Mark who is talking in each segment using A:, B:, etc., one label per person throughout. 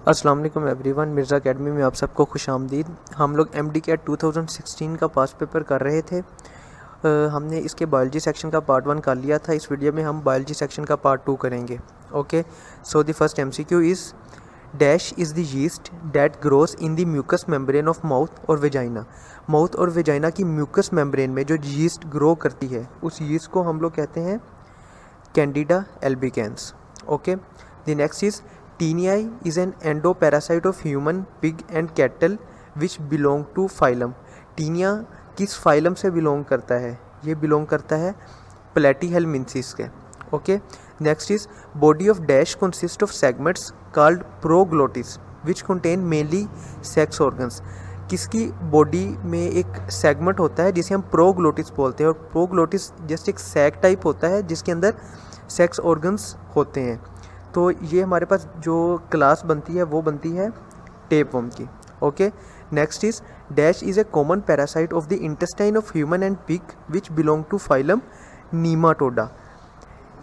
A: अस्सलाम वालेकुम everyone, Mirza academy में आप सबको खुशामदीद। हम लोग एमडी कैट 2016 का पास पेपर कर रहे थे। हमने इसके बायोलॉजी सेक्शन का पार्ट 1 कर लिया था। इस वीडियो में हम बायोलॉजी सेक्शन का पार्ट 2 करेंगे। Okay, so the first MCQ is dash is the yeast that grows in the mucous membrane of mouth और वेजाइना। माउथ और वेजाइना की म्यूकस मेम्ब्रेन में जो यीस्ट ग्रो करती है उस यीस्ट को हम लोग कहते हैं Candida albicans. Okay, the next is Tinea is an endoparasite of human, pig and cattle which belong to phylum. Tinea किस फाइलम से बिलोंग करता है? ये बिलोंग करता है प्लेटीहेलमिन्थिस के। Okay, next is body of dash consist of segments called प्रोग्लोटिस which contain mainly sex organs. किसकी body में एक सेगमेंट होता है जिसे हम प्रोग्लोटिस बोलते हैं, और प्रोग्लोटिस जस्ट एक सैक टाइप होता है जिसके अंदर सेक्स ऑर्गन्स होते हैं। तो ये हमारे पास जो क्लास बनती है वो बनती है टेपवर्म की। Okay, next is dash is a common parasite of the intestine of human and pig which belong to phylum nematoda.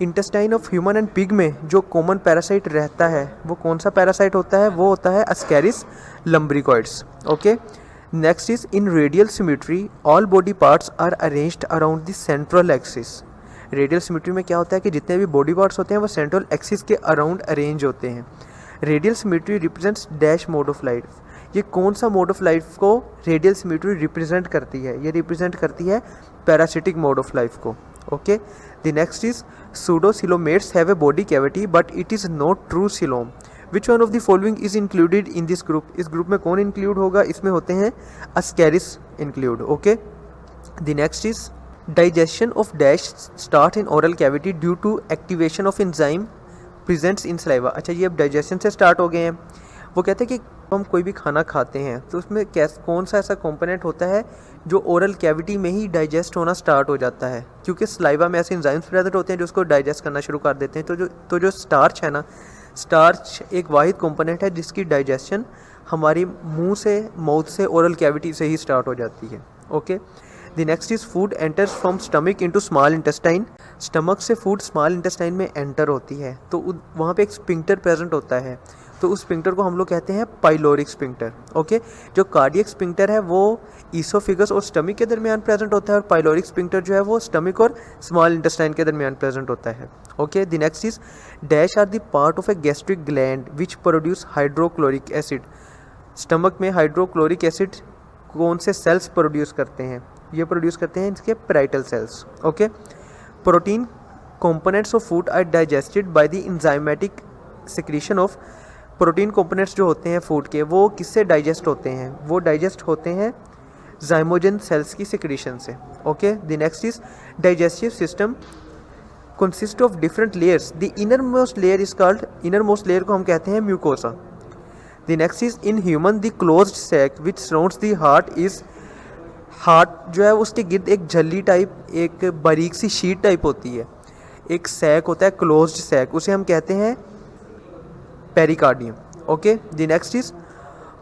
A: Intestine of human and pig में जो कॉमन पैरासाइट रहता है वो कौन सा पैरासाइट होता है? वो होता है Ascaris lumbricoides. Okay, next is in radial symmetry all body parts are arranged around the central axis. Radial symmetry में क्या होता है कि जितने भी बॉडी पार्ट्स होते हैं वो सेंट्रल एक्सिस के अराउंड अरेंज होते हैं। Radial symmetry represents dash mode of life. ये कौन सा मोड ऑफ लाइफ को रेडियल सिमेट्री रिप्रेजेंट करती है? ये रिप्रेजेंट करती है पैरासिटिक मोड ऑफ लाइफ को। Okay, the next is pseudocoelomates have a body cavity but it is not true coelom. Which one of the following is included in this group? इस group में कौन include होगा? इसमें होते हैं Ascaris include. Okay, the next is digestion of dash start in oral cavity due to activation of enzyme presents in saliva। अच्छा, ये अब डाइजेशन से स्टार्ट हो गए हैं। वो कहते हैं कि हम कोई भी खाना खाते हैं तो उसमें कौन सा ऐसा कंपोनेंट होता है जो ओरल कैविटी में ही डाइजेस्ट होना स्टार्ट हो जाता है, क्योंकि सलाइवा में ऐसे एंजाइम्स प्रेजेंट होते हैं जो उसको डाइजेस्ट करना शुरू कर देते हैं। तो जो स्टार्च है ना, स्टार्च एक वाहिद कंपोनेंट है जिसकी डाइजेशन हमारी मुंह से, माउथ से, ओरल कैविटी से ही स्टार्ट हो जाती है। Okay, the next is food enters from stomach into small intestine. Stomach से फूड स्मॉल इंटेस्टाइन में एंटर होती है तो वहाँ पे एक स्पिंक्टर प्रेजेंट होता है, तो उस स्पिंक्टर को हम लोग कहते हैं पाइलोरिक स्पिंक्टर। ओके, जो कार्डियक स्पिंक्टर है वो ईसोफिगस और स्टमक के दरमियान प्रेजेंट होता है, और पाइलोरिक स्पिंक्टर जो है वो स्टमक और स्मॉल इंटेस्टाइन के दरमियान प्रेजेंट होता है। Okay, the next is dash are the part of a gastric gland which produce hydrochloric acid. Stomach में हाइड्रोक्लोरिक एसिड कौन से सेल्स प्रोड्यूस करते हैं? ये प्रोड्यूस करते हैं इसके parietal cells. Okay, protein components of food are digested by the enzymatic secretion of. Protein components जो होते हैं फूड के वो किससे डाइजेस्ट होते हैं? वो डाइजेस्ट होते हैं जाइमोजन सेल्स की सिक्रीशन से। Okay, the next is digestive system consist of different layers. The inner most layer is called, inner most layer को हम कहते हैं mucosa. The next is in human the closed sac which surrounds the heart is. Heart जो है उसके गिर्द एक झल्ली type, एक बारीक सी शीट टाइप होती है, एक सैक होता है क्लोज्ड सैक, उसे हम कहते हैं pericardium. Okay, the next is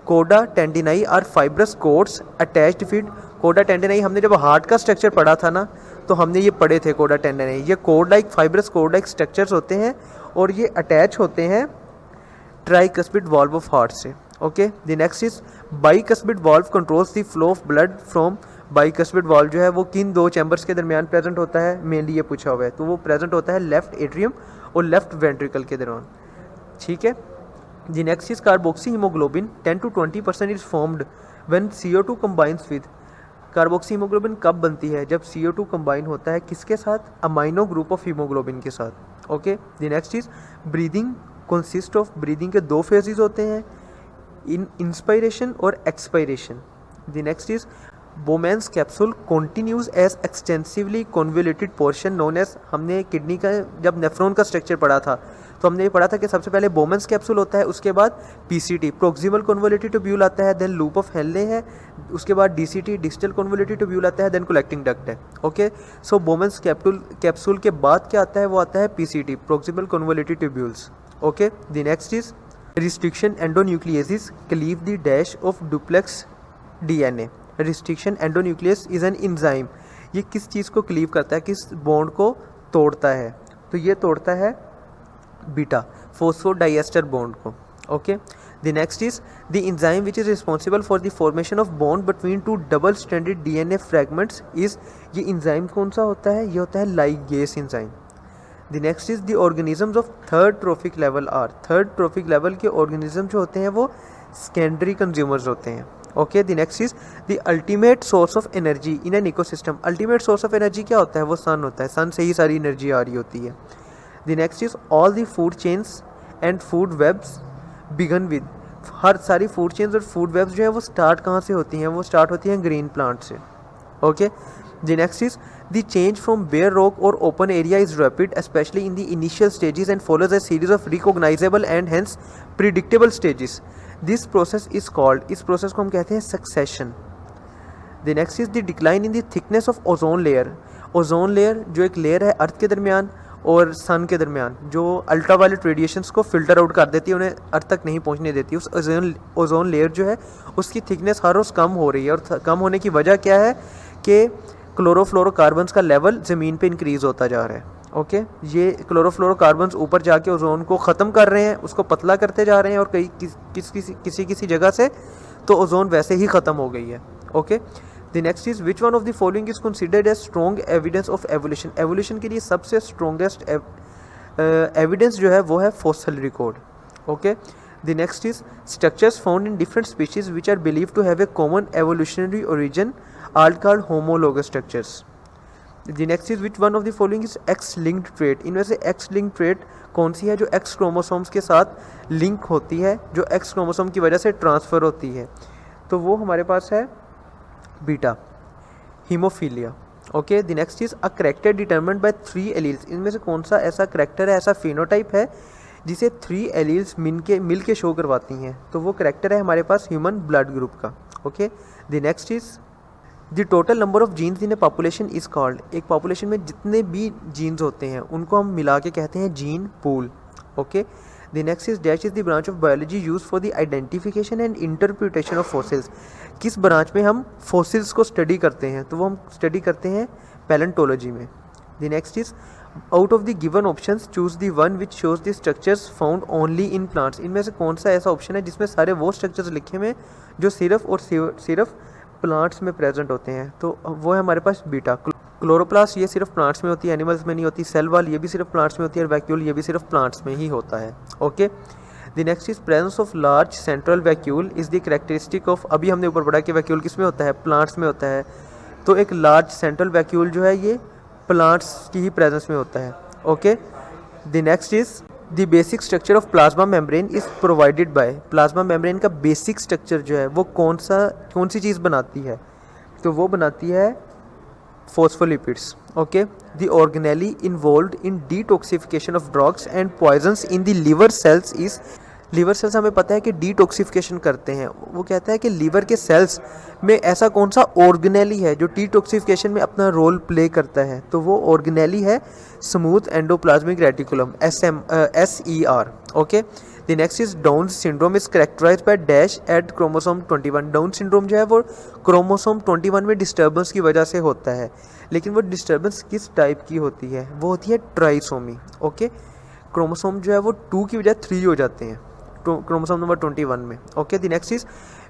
A: कोडा टेंडिनाई are fibrous codes attached feed. कोडा टेंडिनाई हमने जब हार्ट का स्ट्रक्चर पढ़ा था ना तो हमने ये पढ़े थे कोडा टेंडिनाई। ये code like fibrous code like structures होते हैं और ये अटैच होते हैं ट्राइकस्पिड वाल्व ऑफ हार्ट से। Okay, the next is bicuspid valve controls the flow of blood from. Bicuspid valve जो है वो किन दो चैम्बर्स के दरमियान प्रेजेंट होता है? मेनली ये पूछा हुआ है, तो वो प्रेजेंट होता है लेफ्ट एट्रियम और लेफ्ट वेंट्रिकल के दौरान। ठीक है, the next is carboxy haemoglobin 10 to 20% is formed when CO2 combines with. Carboxy haemoglobin कब बनती है? जब CO2 कंबाइन होता है किसके साथ? अमाइनो ग्रुप ऑफ हीमोग्लोबिन के साथ। Okay, the next is breathing consist of. Breathing के दो फेजेस होते हैं, इंस्पायरेशन और expiration. The next is Bowman's capsule continues as extensively convoluted portion known as. हमने किडनी का जब नेफ्रॉन का स्ट्रक्चर पढ़ा था तो हमने ये पढ़ा था कि सबसे पहले बोमेंस कैप्सूल होता है, उसके बाद PCT प्रोक्सिमल कॉन्वोल्यूटेड ट्यूब्यूल आता है, देन लूप ऑफ हेनले है, उसके बाद DCT डिस्टल कॉन्वोल्यूटेड ट्यूब्यूल आता है, देन कलेक्टिंग डक्ट है। ओके, सो बोमेंस कैप्सूल के बाद क्या आता है? वो आता है PCT proximal convoluted tubules. Okay, the next is restriction endonucleases cleave the dash of duplex DNA। Restriction endonuclease is an enzyme. ये किस चीज़ को क्लीव करता है, किस बॉन्ड को तोड़ता है? तो ये तोड़ता है बीटा फॉस्फोडाइएस्टर बॉन्ड को। Okay, The next is the enzyme which is responsible for the formation of bond between two double stranded DNA fragments is, ये enzyme कौन सा होता है? ये होता है ligase enzyme. The next is the organisms of third trophic level are, third trophic level के organism जो होते हैं वो secondary consumers होते हैं. Okay, the next is the ultimate source of energy in an ecosystem. Ultimate source of energy क्या होता है? वो sun होता है. sun से ही सारी energy आ रही होती है. The next is all the food chains and food webs begin with, हर सारी फूड चेन्स और फूड वेब्स जो है वो स्टार्ट कहाँ से होती हैं? वो स्टार्ट होती हैं ग्रीन प्लांट से. Okay, the next is the change from bare rock और open area is rapid specially in the initial stages and follows a series of recognizable and hence predictable stages. This process is called, इस process को हम कहते हैं succession. The next is the decline in the thickness of ozone layer. Ozone layer जो एक layer है अर्थ के दरमियान और सन के दरमियान, जो अल्ट्रावायलेट रेडिएशंस को फिल्टर आउट कर देती है, उन्हें अर्थ तक नहीं पहुंचने देती. उस ओजोन लेयर जो है उसकी थिकनेस हर रोज़ कम हो रही है. और कम होने की वजह क्या है? कि क्लोरोफ्लोरोकार्बन्स का लेवल ज़मीन पे इंक्रीज़ होता जा रहा है. ओके, ये क्लोरोफ्लोरोकार्बन्स ऊपर जाके ओजोन को ख़त्म कर रहे हैं, उसको पतला करते जा रहे हैं, और कई किसी जगह से तो ओजोन वैसे ही ख़त्म हो गई है. Okay, the next is which one of the following is considered as strong evidence of evolution. Evolution के लिए सबसे स्ट्रॉन्गेस्ट एविडेंस जो है वो है fossil record. Okay, the next is structures found in different species which are believe to have a common evolutionary origin are called homologous structures. The next is which one of the following is X linked trait. इनमें से x linked trait कौन सी है जो x chromosomes के साथ link होती है, जो एक्स क्रोमोसोम की वजह से ट्रांसफ़र होती है? तो वो हमारे पास है beta, haemophilia. Okay, the next is a character determined bye 3 alleles. इनमें से कौन सा ऐसा करैक्टर है, ऐसा फिनोटाइप है जिसे 3 एलील्स मिल के शो करवाती हैं? तो वो करैक्टर है हमारे पास ह्यूमन ब्लड ग्रुप का. Okay, the next is the total number of genes in a population is called. एक पॉपुलेशन में जितने भी जीन्स होते हैं उनको हम मिला के कहते हैं gene pool. Okay, the next is dash is the branch of biology use for the identification and interpretation of fossils. किस ब्रांच में हम फॉसिल्स को स्टडी करते हैं? तो वो हम स्टडी करते हैं पैलेंटोलॉजी में. The next is out of the given options choose the one which shows the structures found only in plants. इनमें से कौन सा ऐसा ऑप्शन है जिसमें सारे वो स्ट्रक्चर्स लिखे हुए जो सिर्फ और सिर्फ प्लांट्स में प्रेजेंट होते हैं? तो वो है हमारे पास बीटा. क्लोरोप्लास्ट ये सिर्फ प्लांट्स में होती है, एनिमल्स में नहीं होती. सेल वॉल ये भी सिर्फ प्लांट्स में होती है, और वैक्यूल ये भी सिर्फ प्लांट्स में ही होता है. Okay, the next is presence of large central vacuole is the characteristic of. अभी हमने ऊपर पढ़ा कि वैक्यूल किस में होता है? प्लांट्स में होता है. तो एक लार्ज सेंट्रल वैक्यूल जो है ये प्लांट्स की ही प्रेजेंस में होता है. Okay, the next is the basic structure of plasma membrane is provided by. Plasma membrane का बेसिक स्ट्रक्चर जो है वो कौन सी चीज़ बनाती है? तो वो बनाती है phospholipids. Okay, the organelle involved in detoxification of drugs and poisons in the liver cells is. Liver cells हमें पता है कि डिटॉक्सिफिकेशन करते हैं. वो कहता है कि लीवर के सेल्स में ऐसा कौन सा ऑर्गेनेली है जो डिटॉक्सिफिकेशन में अपना रोल प्ले करता है? तो वो ऑर्गेनेली है smooth endoplasmic reticulum, SER. Okay, the next is Down syndrome is characterised by dash at chromosome 21. Down syndrome जो है वो क्रोमोसोम 21 में डिस्टर्बेंस की वजह से होता है. लेकिन वो डिस्टर्बेंस किस टाइप की होती है? वो होती है ट्राइसोमी. ओके, क्रोमोसोम जो है वो 2 की बजाय 3 हो जाते हैं क्रोमोसोम नंबर 21 में. Okay, the next is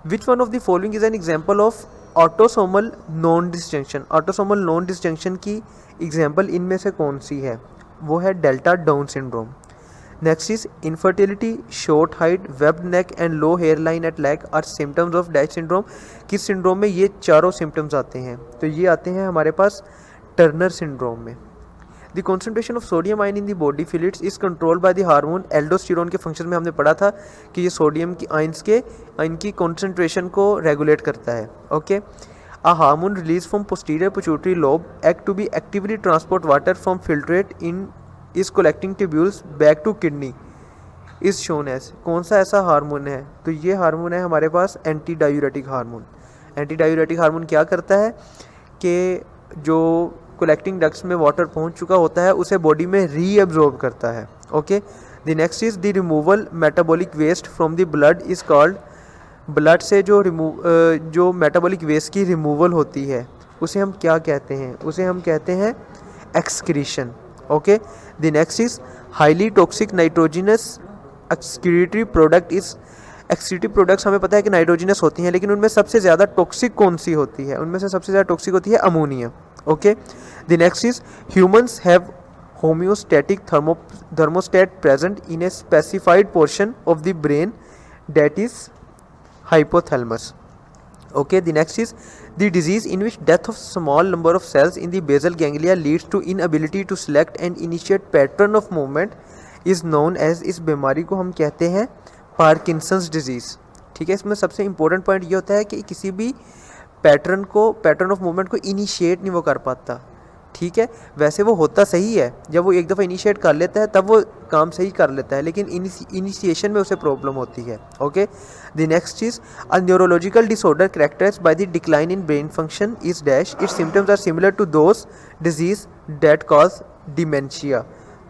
A: which one of the following is an example of autosomal non disjunction. Autosomal non disjunction की एग्जांपल इनमें से कौन सी है? वो है delta Down syndrome. Next is infertility, short height, webbed neck and low hair line at leg are symptoms of dash syndrome. किस syndrome में ये चारों सिम्टम्स आते हैं? तो ये आते हैं हमारे पास टर्नर सिंड्रोम में. The concentration of sodium ion in the body fluids is controlled by the hormone aldosterone. के फंक्शन में हमने पढ़ा था कि ये सोडियम की आयन की कॉन्सेंट्रेशन को रेगुलेट करता है. Okay, a hormone release from posterior pituitary lobe act to be actively transport water from filtrate in is collecting tubules back to kidney is shown as. कौन सा ऐसा हार्मोन है? तो ये हार्मोन है हमारे पास anti diuretic hormone. Anti diuretic hormone क्या करता है कि जो कलेक्टिंग डक्ट्स में वाटर पहुंच चुका होता है उसे बॉडी में रीअब्जॉर्ब करता है. Okay, the next is the removal metabolic waste from the blood is called. Blood से जो मेटाबॉलिक वेस्ट की रिमूवल होती है उसे हम क्या कहते हैं? उसे हम कहते हैं excretion. Okay, the next is highly toxic nitrogenous excretory product is excretive products हमें पता है कि नाइट्रोजिनस होती हैं, लेकिन उनमें सबसे ज़्यादा टॉक्सिक कौन सी होती है? उनमें से सबसे ज़्यादा टॉक्सिक होती है ammonia. Okay, the next is humans have homeostatic thermostat present in a specified portion of the brain, that is hypothalamus. Okay, the next is the disease in which death of small number of cells in the basal ganglia leads to inability to select and initiate pattern of movement is known as, इस बीमारी को हम कहते हैं Parkinson's disease. ठीक है, इसमें सबसे इंपॉर्टेंट पॉइंट ये होता है कि किसी भी पैटर्न ऑफ मूवमेंट को इनिशिएट नहीं वो कर पाता। ठीक है, वैसे वो होता सही है, जब वो एक दफ़ा इनिशिएट कर लेता है तब वो काम सही कर लेता है, लेकिन इनिशिएशन में उसे प्रॉब्लम होती है। Okay, the next is a neurological disorder characterised by the decline in brain function is dash, its symptoms are similar to those disease that cause dementia.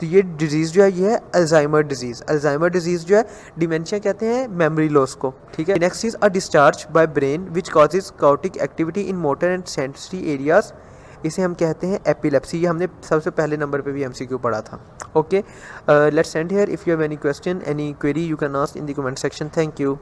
A: तो ये डिजीज़ जो है ये है अल्जाइमर डिजीज़। अल्जाइमर डिजीज़ जो है, dementia कहते हैं मेमोरी लॉस को। ठीक है, next is a discharge by brain which causes chaotic activity in motor and sensory areas, इसे हम कहते हैं एपिलेप्सी। ये हमने सबसे पहले नंबर पे भी एमसीक्यू पढ़ा था। Okay, let's end here. If you have any question, any query, you can ask in the comment section. Thank you.